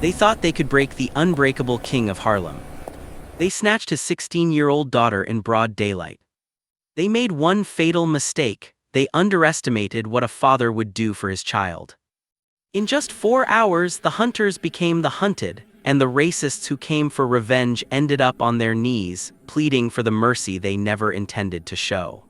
They thought they could break the unbreakable king of Harlem. They snatched his 16-year-old daughter in broad daylight. They made one fatal mistake. They underestimated what a father would do for his child. In just 4 hours, the hunters became the hunted, and the racists who came for revenge ended up on their knees, pleading for the mercy they never intended to show.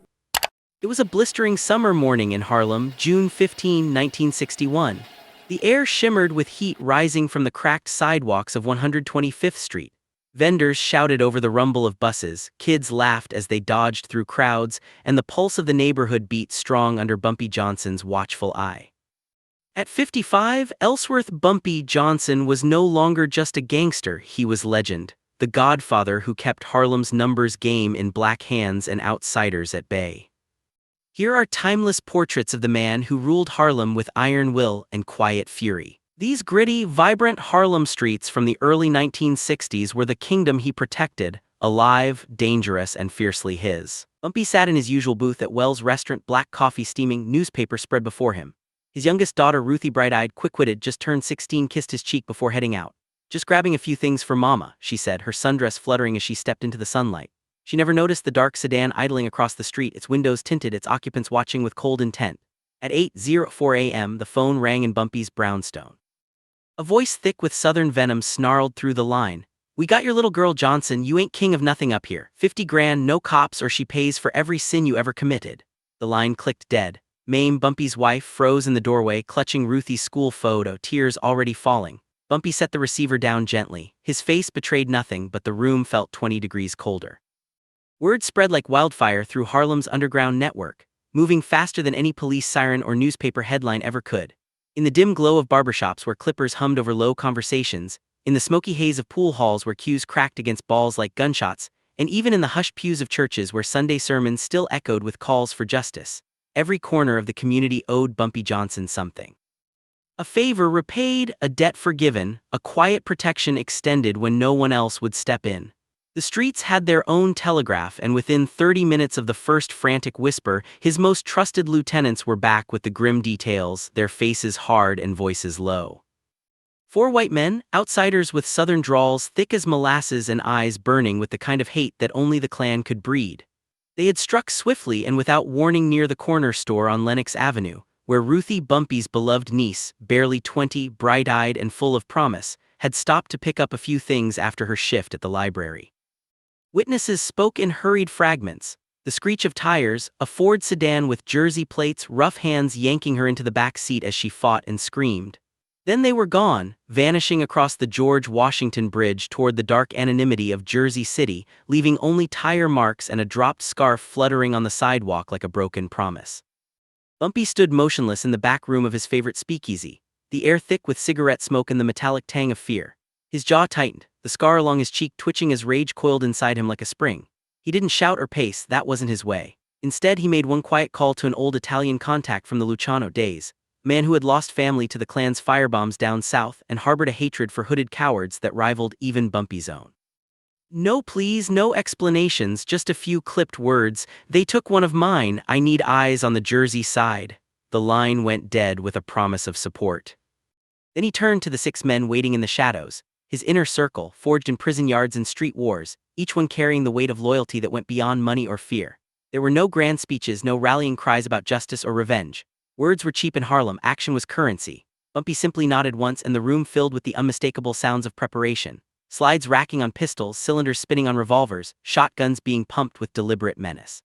It was a blistering summer morning in Harlem, June 15, 1961. The air shimmered with heat rising from the cracked sidewalks of 125th Street. Vendors shouted over the rumble of buses, kids laughed as they dodged through crowds, and the pulse of the neighborhood beat strong under Bumpy Johnson's watchful eye. At 55, Ellsworth Bumpy Johnson was no longer just a gangster, he was legend, the Godfather who kept Harlem's numbers game in black hands and outsiders at bay. Here are timeless portraits of the man who ruled Harlem with iron will and quiet fury. These gritty, vibrant Harlem streets from the early 1960s were the kingdom he protected, alive, dangerous, and fiercely his. Bumpy sat in his usual booth at Wells' restaurant, black coffee steaming, newspaper spread before him. His youngest daughter, Ruthie, bright-eyed, quick-witted, just turned 16, kissed his cheek before heading out. "Just grabbing a few things for Mama," she said, her sundress fluttering as she stepped into the sunlight. She never noticed the dark sedan idling across the street, its windows tinted, its occupants watching with cold intent. At 8:04 a.m., the phone rang in Bumpy's brownstone. A voice thick with southern venom snarled through the line. "We got your little girl, Johnson. You ain't king of nothing up here. 50 grand, no cops, or she pays for every sin you ever committed." The line clicked dead. Mame, Bumpy's wife, froze in the doorway, clutching Ruthie's school photo, tears already falling. Bumpy set the receiver down gently. His face betrayed nothing, but the room felt 20 degrees colder. Word spread like wildfire through Harlem's underground network, moving faster than any police siren or newspaper headline ever could. In the dim glow of barbershops where clippers hummed over low conversations, in the smoky haze of pool halls where cues cracked against balls like gunshots, and even in the hushed pews of churches where Sunday sermons still echoed with calls for justice, every corner of the community owed Bumpy Johnson something. A favor repaid, a debt forgiven, a quiet protection extended when no one else would step in. The streets had their own telegraph, and within 30 minutes of the first frantic whisper, his most trusted lieutenants were back with the grim details, their faces hard and voices low. 4 white men, outsiders with southern drawls thick as molasses and eyes burning with the kind of hate that only the Klan could breed. They had struck swiftly and without warning near the corner store on Lenox Avenue, where Ruthie, Bumpy's beloved niece, barely 20, bright-eyed and full of promise, had stopped to pick up a few things after her shift at the library. Witnesses spoke in hurried fragments. The screech of tires, a Ford sedan with jersey plates, rough hands yanking her into the back seat as she fought and screamed. Then they were gone, vanishing across the George Washington Bridge toward the dark anonymity of Jersey City, leaving only tire marks and a dropped scarf fluttering on the sidewalk like a broken promise. Bumpy stood motionless in the back room of his favorite speakeasy, the air thick with cigarette smoke and the metallic tang of fear. His jaw tightened, the scar along his cheek twitching as rage coiled inside him like a spring. He didn't shout or pace, that wasn't his way. Instead, he made one quiet call to an old Italian contact from the Luciano days, a man who had lost family to the Klan's firebombs down south and harbored a hatred for hooded cowards that rivaled even Bumpy's own. "No please, no explanations, just a few clipped words. They took one of mine, I need eyes on the Jersey side." The line went dead with a promise of support. Then he turned to the 6 men waiting in the shadows, his inner circle, forged in prison yards and street wars, each one carrying the weight of loyalty that went beyond money or fear. There were no grand speeches, no rallying cries about justice or revenge. Words were cheap in Harlem, action was currency. Bumpy simply nodded once and the room filled with the unmistakable sounds of preparation. Slides racking on pistols, cylinders spinning on revolvers, shotguns being pumped with deliberate menace.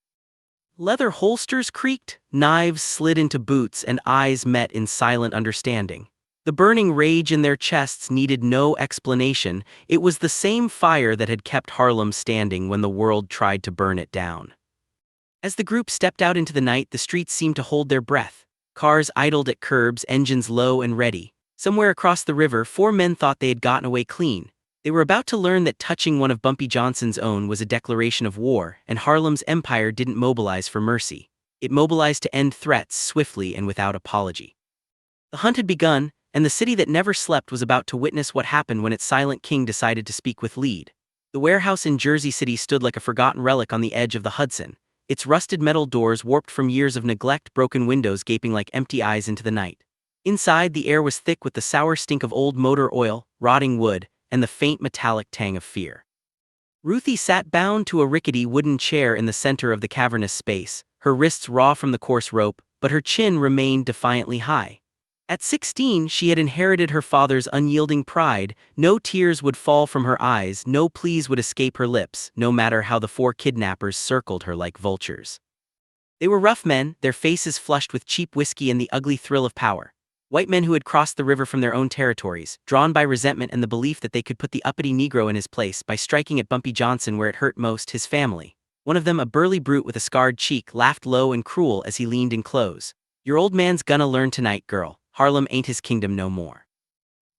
Leather holsters creaked, knives slid into boots, and eyes met in silent understanding. The burning rage in their chests needed no explanation. It was the same fire that had kept Harlem standing when the world tried to burn it down. As the group stepped out into the night, the streets seemed to hold their breath. Cars idled at curbs, engines low and ready. Somewhere across the river, 4 men thought they had gotten away clean. They were about to learn that touching one of Bumpy Johnson's own was a declaration of war, and Harlem's empire didn't mobilize for mercy. It mobilized to end threats swiftly and without apology. The hunt had begun, and the city that never slept was about to witness what happened when its silent king decided to speak with lead. The warehouse in Jersey City stood like a forgotten relic on the edge of the Hudson, its rusted metal doors warped from years of neglect, broken windows gaping like empty eyes into the night. Inside, the air was thick with the sour stink of old motor oil, rotting wood, and the faint metallic tang of fear. Ruthie sat bound to a rickety wooden chair in the center of the cavernous space, her wrists raw from the coarse rope, but her chin remained defiantly high. At 16, she had inherited her father's unyielding pride. No tears would fall from her eyes, no pleas would escape her lips, no matter how the four kidnappers circled her like vultures. They were rough men, their faces flushed with cheap whiskey and the ugly thrill of power. White men who had crossed the river from their own territories, drawn by resentment and the belief that they could put the uppity Negro in his place by striking at Bumpy Johnson where it hurt most, his family. One of them, a burly brute with a scarred cheek, laughed low and cruel as he leaned in close. "Your old man's gonna learn tonight, girl. Harlem ain't his kingdom no more."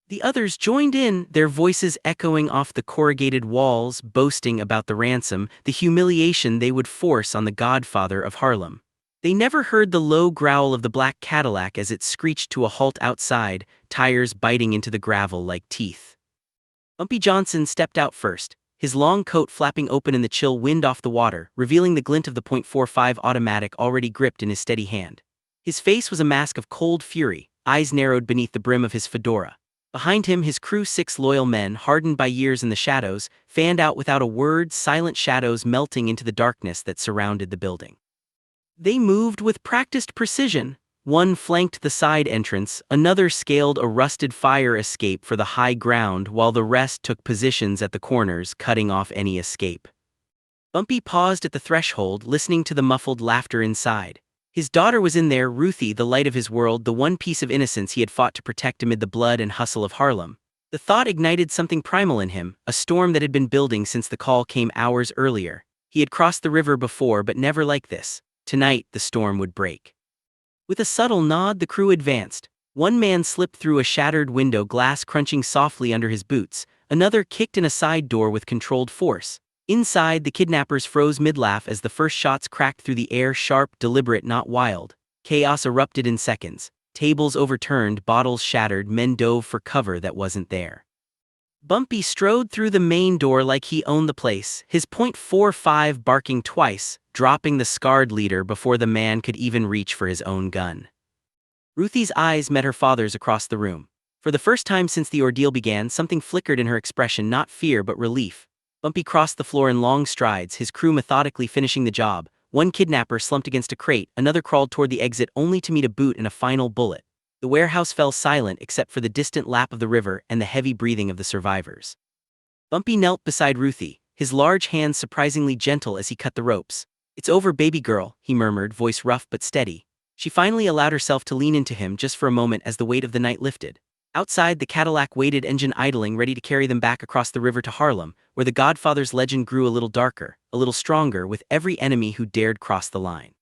The others joined in, their voices echoing off the corrugated walls, boasting about the ransom, the humiliation they would force on the Godfather of Harlem. They never heard the low growl of the black Cadillac as it screeched to a halt outside, tires biting into the gravel like teeth. Bumpy Johnson stepped out first, his long coat flapping open in the chill wind off the water, revealing the glint of the .45 automatic already gripped in his steady hand. His face was a mask of cold fury, eyes narrowed beneath the brim of his fedora. Behind him, his crew, 6 loyal men, hardened by years in the shadows, fanned out without a word, silent shadows melting into the darkness that surrounded the building. They moved with practiced precision. One flanked the side entrance, another scaled a rusted fire escape for the high ground, while the rest took positions at the corners, cutting off any escape. Bumpy paused at the threshold, listening to the muffled laughter inside. His daughter was in there, Ruthie, the light of his world, the one piece of innocence he had fought to protect amid the blood and hustle of Harlem. The thought ignited something primal in him, a storm that had been building since the call came hours earlier. He had crossed the river before, but never like this. Tonight, the storm would break. With a subtle nod, the crew advanced. One man slipped through a shattered window, glass crunching softly under his boots. Another kicked in a side door with controlled force. Inside, the kidnappers froze mid-laugh as the first shots cracked through the air, sharp, deliberate, not wild. Chaos erupted in seconds. Tables overturned, bottles shattered, men dove for cover that wasn't there. Bumpy strode through the main door like he owned the place, his .45 barking twice, dropping the scarred leader before the man could even reach for his own gun. Ruthie's eyes met her father's across the room. For the first time since the ordeal began, something flickered in her expression, not fear but relief. Bumpy crossed the floor in long strides, his crew methodically finishing the job. One kidnapper slumped against a crate, another crawled toward the exit only to meet a boot and a final bullet. The warehouse fell silent except for the distant lap of the river and the heavy breathing of the survivors. Bumpy knelt beside Ruthie, his large hands surprisingly gentle as he cut the ropes. "It's over, baby girl," he murmured, voice rough but steady. She finally allowed herself to lean into him just for a moment as the weight of the night lifted. Outside, the Cadillac waited, engine idling, ready to carry them back across the river to Harlem, where the Godfather's legend grew a little darker, a little stronger, with every enemy who dared cross the line.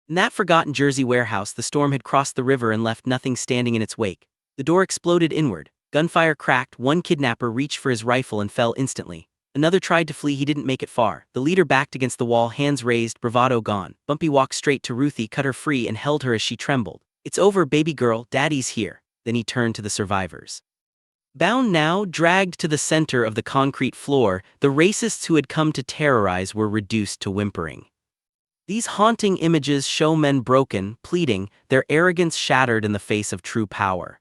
In that forgotten Jersey warehouse, the storm had crossed the river and left nothing standing in its wake. The door exploded inward. Gunfire cracked, one kidnapper reached for his rifle and fell instantly. Another tried to flee, he didn't make it far. The leader backed against the wall, hands raised, bravado gone. Bumpy walked straight to Ruthie, cut her free, and held her as she trembled. "It's over, baby girl, daddy's here." Then he turned to the survivors. Bound now, dragged to the center of the concrete floor, the racists who had come to terrorize were reduced to whimpering. These haunting images show men broken, pleading, their arrogance shattered in the face of true power.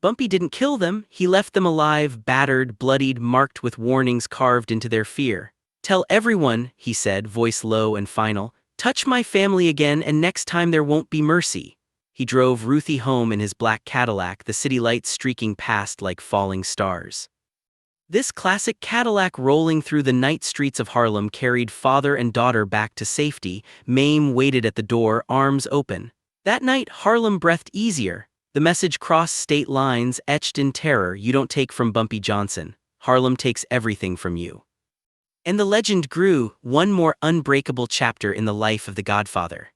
Bumpy didn't kill them, he left them alive, battered, bloodied, marked with warnings carved into their fear. "Tell everyone," he said, voice low and final, "touch my family again and next time there won't be mercy." He drove Ruthie home in his black Cadillac, the city lights streaking past like falling stars. This classic Cadillac rolling through the night streets of Harlem carried father and daughter back to safety. Mame waited at the door, arms open. That night, Harlem breathed easier. The message crossed state lines, etched in terror: "You don't take from Bumpy Johnson. Harlem takes everything from you." And the legend grew, one more unbreakable chapter in the life of the Godfather.